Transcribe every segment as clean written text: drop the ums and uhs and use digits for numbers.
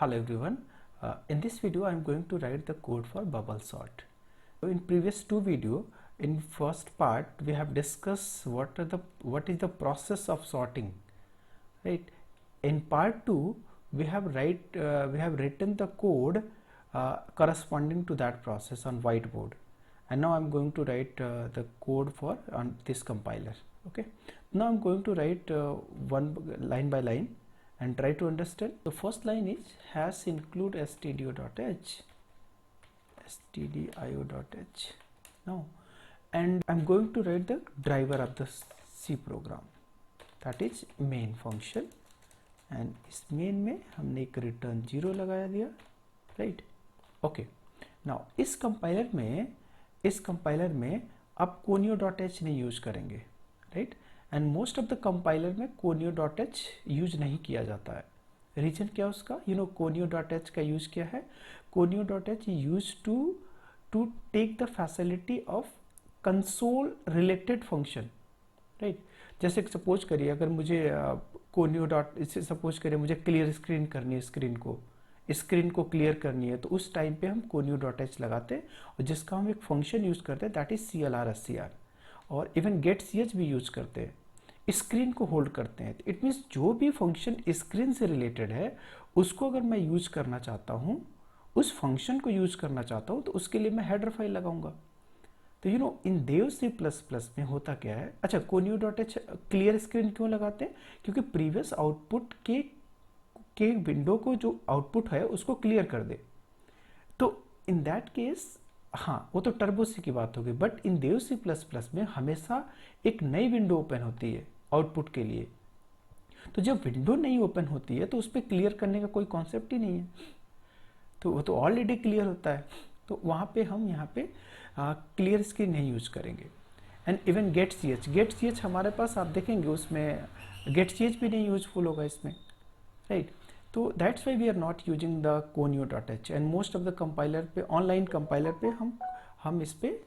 Hello everyone. In this video I am going to write the code for bubble sort. So in previous two video, in first part we have discussed what is the process of sorting, right? In part 2 we have written the code corresponding to that process on whiteboard, and now I'm going to write the code for on this compiler. Okay, now I'm going to write one line by line and try to understand. The first line is hash include stdio.h now, and I'm going to write the driver of the C program, that is main function, and इस main में हमने एक return 0 लगाया दिया, right? Okay, now इस compiler में अब conio.h नहीं यूज करेंगे, right? And most of the compiler में conio.h यूज नहीं किया जाता है. रीजन क्या है उसका? conio.h का यूज क्या है? conio.h use to take the facility of console related function, right? जैसे सपोज करिए अगर मुझे सपोज करिए मुझे क्लियर स्क्रीन करनी है, स्क्रीन को क्लियर करनी है, तो उस टाइम पे हम conio.h लगाते हैं और जिसका हम एक फंक्शन यूज करते हैं दैट इज clr, और इवन getch भी यूज करते हैं, स्क्रीन को होल्ड करते हैं. इट मीन्स जो भी फंक्शन स्क्रीन से रिलेटेड है उसको अगर मैं यूज करना चाहता हूँ, उस फंक्शन को यूज करना चाहता हूँ, तो उसके लिए मैं हेडर फाइल लगाऊंगा. तो इन देव C++ में होता क्या है? अच्छा, conio.h क्लियर स्क्रीन क्यों लगाते हैं? क्योंकि प्रीवियस आउटपुट के विंडो को जो आउटपुट है उसको क्लियर कर दे. तो इन दैट केस हाँ, वो तो टर्बो सी की बात होगी, बट इन देव C++ में हमेशा एक नई विंडो ओपन होती है आउटपुट के लिए. तो जब विंडो नहीं ओपन होती है तो उस पर क्लियर करने का कोई कॉन्सेप्ट ही नहीं है, तो वो तो ऑलरेडी क्लियर होता है. तो वहाँ पे हम यहाँ पे क्लियर स्क्रीन नहीं यूज करेंगे. एंड इवन getch हमारे पास आप देखेंगे उसमें getch भी नहीं यूजफुल होगा इसमें, राइट? तो that's why we are not using the conio.h, and most of the compiler पे, ऑनलाइन कंपाइलर पे हम इस पे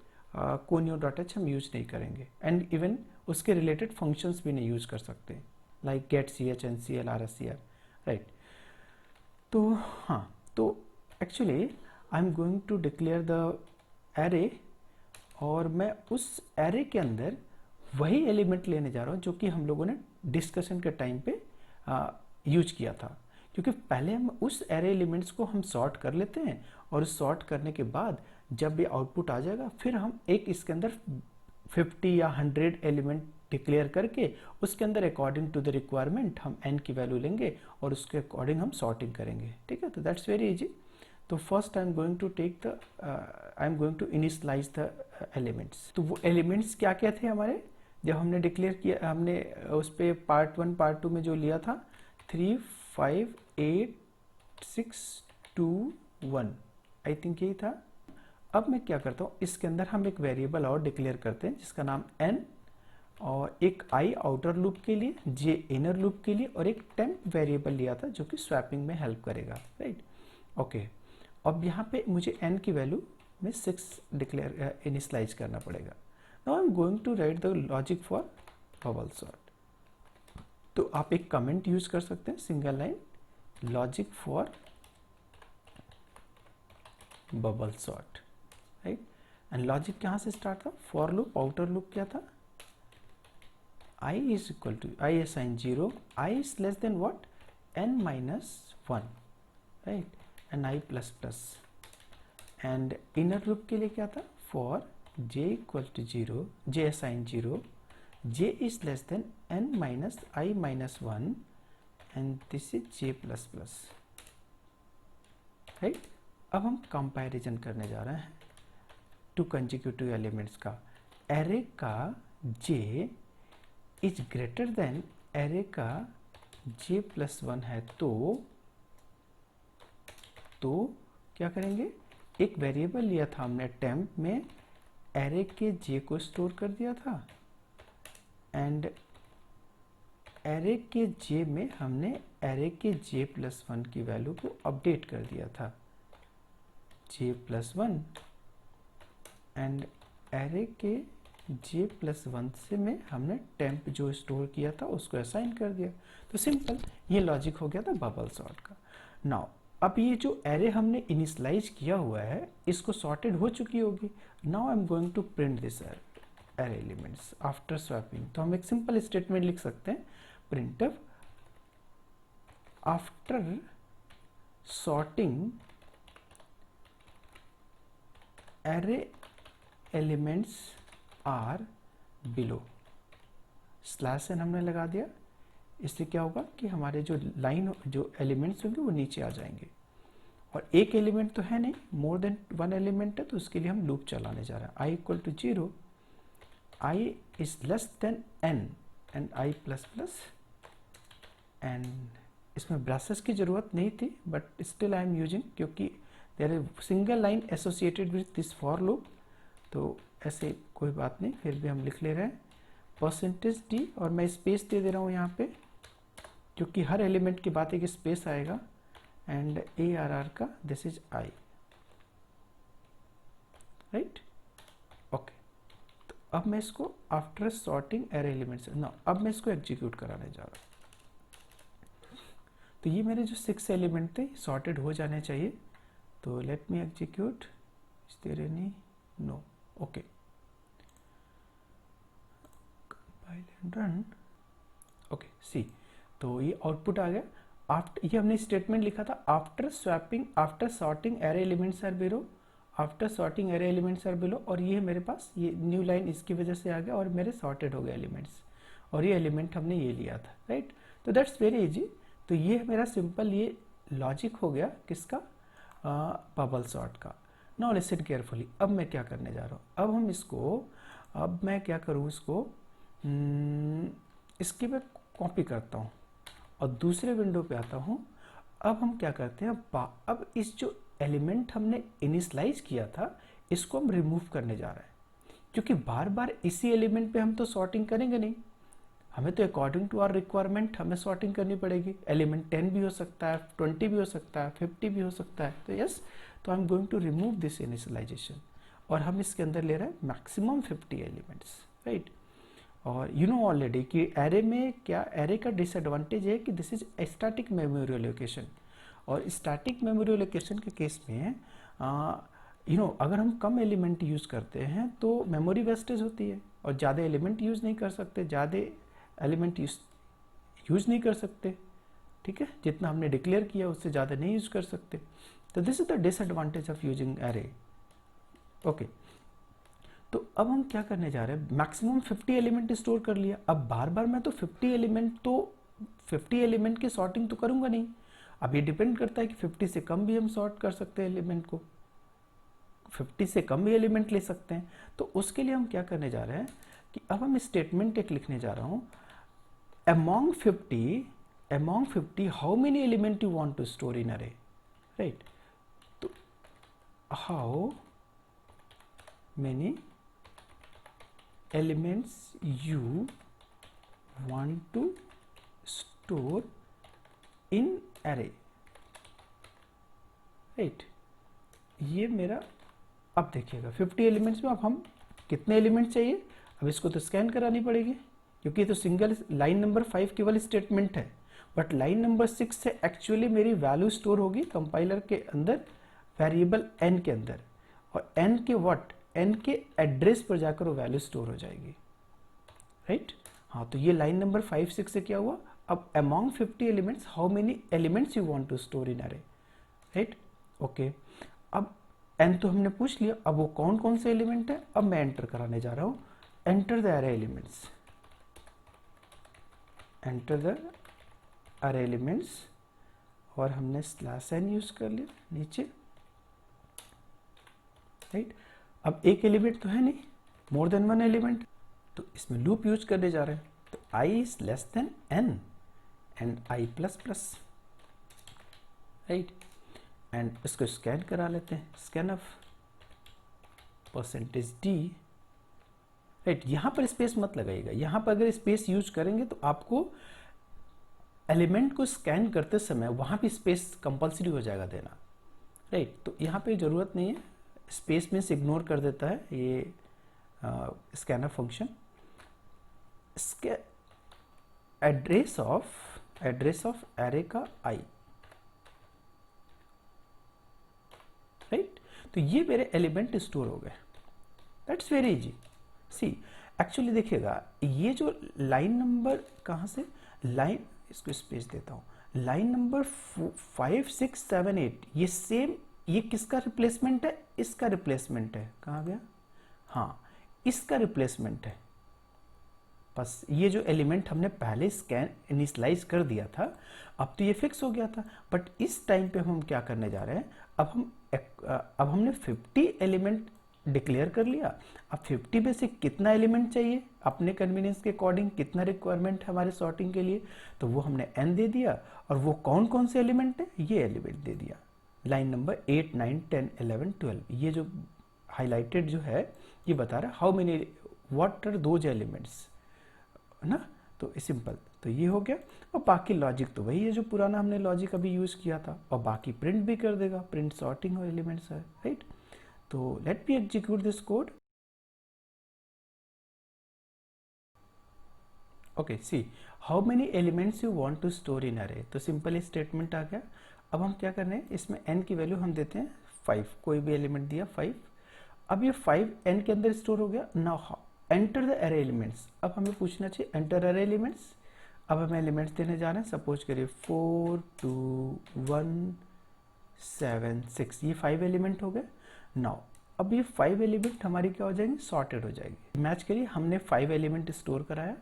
conio.h हम यूज नहीं करेंगे. एंड इवन उसके रिलेटेड फंक्शंस भी नहीं यूज कर सकते, like getch and clr, right? तो हाँ, तो actually I am going to declare the array, और मैं उस एरे के अंदर वही एलिमेंट लेने जा रहा हूँ जो कि हम लोगों ने डिस्कशन के टाइम पे यूज किया था. क्योंकि पहले हम उस एरे एलिमेंट्स को हम सॉर्ट कर लेते हैं, और सॉर्ट करने के बाद जब भी आउटपुट आ जाएगा फिर हम एक इसके अंदर 50 या 100 एलिमेंट डिक्लेयर करके उसके अंदर अकॉर्डिंग टू द रिक्वायरमेंट हम n की वैल्यू लेंगे और उसके अकॉर्डिंग हम सॉर्टिंग करेंगे. ठीक है, तो दैट्स वेरी इजी. तो first I am going to initialise the elements. तो वो एलिमेंट्स क्या क्या थे हमारे जब हमने डिक्लेयर किया, हमने उस पर पार्ट 1 पार्ट 2 में जो लिया था 3 5 8 6 2 1, आई थिंक यही था. अब मैं क्या करता हूँ, इसके अंदर हम एक वेरिएबल और डिक्लेयर करते हैं जिसका नाम n, और एक i आउटर लूप के लिए, j इनर लूप के लिए, और एक temp वेरिएबल लिया था जो कि स्वैपिंग में हेल्प करेगा, राइट? ओके, अब यहाँ पे मुझे n की वैल्यू में 6 डिक्लेयर इनिशियलाइज करना पड़ेगा. Now I am going to write the logic for bubble sort. तो आप एक कमेंट यूज कर सकते हैं, single line logic for bubble sort, right? And logic कहाँ से स्टार्ट था? फॉर लूप, आउटर लूप क्या था? I is equal to I assign 0, I is less than what? n minus 1, right? and I plus plus. and inner loop के लिए क्या था? for j equal to 0, j assign 0, j is less than n minus I minus 1, and this is j plus plus, right? अब हम comparison करने जा रहे हैं टू कंसेक्यूटिव एलिमेंट्स का. एरे का j is greater than array का j plus 1 है, तो क्या करेंगे? एक वेरिएबल लिया था हमने temp में, एरे के j को स्टोर कर दिया था, एंड एरे के j में हमने एरे के j प्लस 1 की वैल्यू को अपडेट कर दिया था, j प्लस 1, एंड एरे के j प्लस 1 से में हमने temp जो स्टोर किया था उसको असाइन कर दिया. तो सिंपल ये लॉजिक हो गया था बबल सॉर्ट का. नाउ अब ये जो एरे हमने इनिशलाइज किया हुआ है इसको सॉर्टेड हो चुकी होगी. Now I am going to print this array elements after swapping. तो हम एक सिंपल स्टेटमेंट लिख सकते हैं, printf after sorting array elements are below. Slash n हमने लगा दिया. इससे क्या होगा कि हमारे जो लाइन जो एलिमेंट्स होंगे वो नीचे आ जाएंगे. और एक एलिमेंट तो है नहीं, मोर देन वन एलिमेंट है, तो उसके लिए हम लूप चलाने जा रहे हैं. I equal to 0, I is less than N and I plus plus N. इसमें ब्रैसेस की ज़रूरत नहीं थी but still I am using, क्योंकि there is single line associated with this for loop. तो ऐसे कोई बात नहीं, फिर भी हम लिख ले रहे हैं परसेंटेज डी. और मैं स्पेस दे रहा हूँ यहाँ पे, क्योंकि हर एलिमेंट के बाद एक स्पेस आएगा. एंड ए आर आर का this is I, right. Okay, तो अब मैं इसको आफ्टर सॉर्टिंग एरे एलिमेंट्स ना, अब मैं इसको एग्जीक्यूट कराने जा रहा हूँ. तो ये मेरे जो 6 एलिमेंट थे सॉर्टेड हो जाने चाहिए. तो let me execute. Is there any? No. Okay, compile and run. Okay, see, तो ये आउटपुट आ गया. आफ्टर, ये हमने स्टेटमेंट लिखा था after swapping after sorting array elements are below, after sorting array elements are below. और ये मेरे पास ये न्यू लाइन इसकी वजह से आ गया और मेरे सॉर्टेड हो गए एलिमेंट्स. और ये एलिमेंट हमने ये लिया था, राइट. तो दैट्स वेरी इजी. तो ये मेरा सिंपल ये लॉजिक हो गया किसका, बबल सॉर्ट का. Now listen carefully. अब मैं क्या करने जा रहा हूँ, अब हम इसको, अब मैं क्या करूँ इसको, इसकी मैं कॉपी करता हूँ और दूसरे विंडो पे आता हूँ. अब हम क्या करते हैं, अब इस जो एलिमेंट हमने इनिशलाइज किया था इसको हम रिमूव करने जा रहे हैं, क्योंकि बार बार इसी एलिमेंट पे हम तो सॉर्टिंग करेंगे नहीं. हमें तो अकॉर्डिंग टू आवर रिक्वायरमेंट हमें सॉर्टिंग करनी पड़ेगी. एलिमेंट 10 भी हो सकता है, 20 भी हो सकता है, 50 भी हो सकता है. तो यस, तो I am going to remove this initialisation. और हम इसके अंदर ले रहे हैं मैक्सिमम 50 एलिमेंट्स, राइट. और यू नो ऑलरेडी कि एरे में क्या, एरे का डिसएडवांटेज है कि this is static memory allocation. और स्टैटिक मेमोरी एलोकेशन के केस में अगर हम कम एलिमेंट यूज़ करते हैं तो मेमोरी वेस्टेज होती है. और ज़्यादा एलिमेंट यूज़ नहीं कर सकते, ज़्यादा एलिमेंट यूज़ नहीं कर सकते, ठीक है. जितना हमने डिक्लेयर किया उससे ज़्यादा नहीं यूज़ कर सकते. तो this is the disadvantage of using array. Okay, तो अब हम क्या करने जा रहे हैं, मैक्सिमम 50 एलिमेंट स्टोर कर लिया. अब बार बार मैं तो 50 एलिमेंट की सॉर्टिंग तो करूंगा नहीं. अब ये डिपेंड करता है कि 50 से कम भी हम सॉर्ट कर सकते हैं एलिमेंट को, 50 से कम भी एलिमेंट ले सकते हैं. तो उसके लिए हम क्या करने जा रहे हैं कि अब हम स्टेटमेंट एक लिखने जा रहा हूं, among 50 how many element you want to store in array, right. तो how many elements you want to store in array, right. ये मेरा, अब देखिएगा 50 एलिमेंट्स में अब हम कितने एलिमेंट चाहिए. अब इसको तो स्कैन करानी पड़ेगी, क्योंकि तो सिंगल लाइन नंबर 5 केवल स्टेटमेंट है. बट लाइन नंबर 6 से एक्चुअली मेरी वैल्यू स्टोर होगी कंपाइलर के अंदर वेरिएबल n के अंदर. और n के व्हाट, n के एड्रेस पर जाकर वो वैल्यू स्टोर हो जाएगी, राइट. हाँ, तो ये लाइन नंबर 5, 6 से क्या हुआ, अब among 50 elements how many elements you want to store in array, right. Okay, अब n तो हमने पूछ लिया. अब वो कौन कौन से एलिमेंट है, अब मैं एंटर कराने जा रहा हूँ. एंटर द अरे एलिमेंट्स, एंटर द अरे एलिमेंट्स. और हमने स्लैश n यूज कर लिया नीचे, राइट. अब एक एलिमेंट तो है नहीं, मोर देन वन एलिमेंट, तो इसमें लूप यूज करने जा रहे हैं. तो i is less then n and i plus plus, right. And इसको स्कैन करा लेते हैं, scan of percentage d, right. यहाँ पर स्पेस मत लगाइएगा. यहाँ पर अगर स्पेस यूज करेंगे तो आपको एलिमेंट को स्कैन करते समय वहाँ भी स्पेस कंपलसरी हो जाएगा देना, राइट. तो यहाँ पे ज़रूरत नहीं है, स्पेस में से इग्नोर कर देता है ये स्कैनर फंक्शन. इसके एड्रेस ऑफ एरे का i, तो ये मेरे एलिमेंट स्टोर हो गए। That's very easy. See actually देखिएगा, ये जो लाइन नंबर कहाँ से, लाइन, इसको स्पेस देता हूँ, लाइन नंबर 5 6 7 8 ये सेम, ये किसका रिप्लेसमेंट है, इसका रिप्लेसमेंट है। कहाँ गया, हाँ इसका रिप्लेसमेंट है। बस ये जो एलिमेंट हमने पहले स्कैन इनिशलाइज कर दिया था, अब तो ये फिक्स हो गया था, बट इस टाइम पे हम क्या करने जा रहे हैं, अब हमने 50 एलिमेंट डिक्लेयर कर लिया। अब 50 में से कितना एलिमेंट चाहिए अपने कन्वीनियंस के अकॉर्डिंग, कितना रिक्वायरमेंट है हमारे सॉर्टिंग के लिए, तो वो हमने n दे दिया, और वो कौन कौन से एलिमेंट है ये एलिमेंट दे दिया। लाइन नंबर 8 9 10 11 12, ये जो हाईलाइटेड जो है ये बता रहा है how many, what are those elements, है ना। तो सिंपल, तो ये हो गया, और बाकी लॉजिक तो वही है जो पुराना हमने लॉजिक अभी यूज किया था, और बाकी प्रिंट भी कर देगा, प्रिंट सॉर्टिंग और एलिमेंट्स है, राइट। तो let me execute this code. Okay, see how many elements you want to store in array, तो सिंपल स्टेटमेंट आ गया। अब हम क्या कर रहे हैं, इसमें n की वैल्यू हम देते हैं 5, कोई भी एलिमेंट दिया 5। अब ये 5 n के अंदर स्टोर हो गया। नाउ एंटर द अरे एलिमेंट्स, अब हमें पूछना चाहिए एंटर अरे एलिमेंट्स। अब हम एलिमेंट्स देने जा रहे हैं, सपोज करिए 4 2 1 7 6, ये 5 एलिमेंट हो गए। नाउ अब ये 5 एलिमेंट हमारी क्या हो जाएंगे, सॉर्टेड हो जाएगी। मैच करिए, हमने 5 एलिमेंट स्टोर कराया,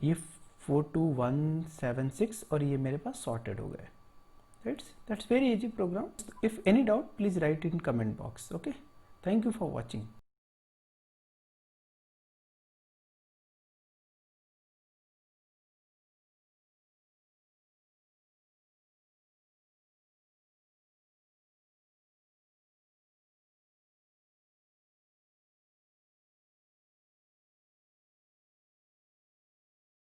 ये 4 2 1 7 6, और ये मेरे पास सॉर्टेड हो गए। That's very easy program. If any doubt, please write in comment box. Okay. Thank you for watching.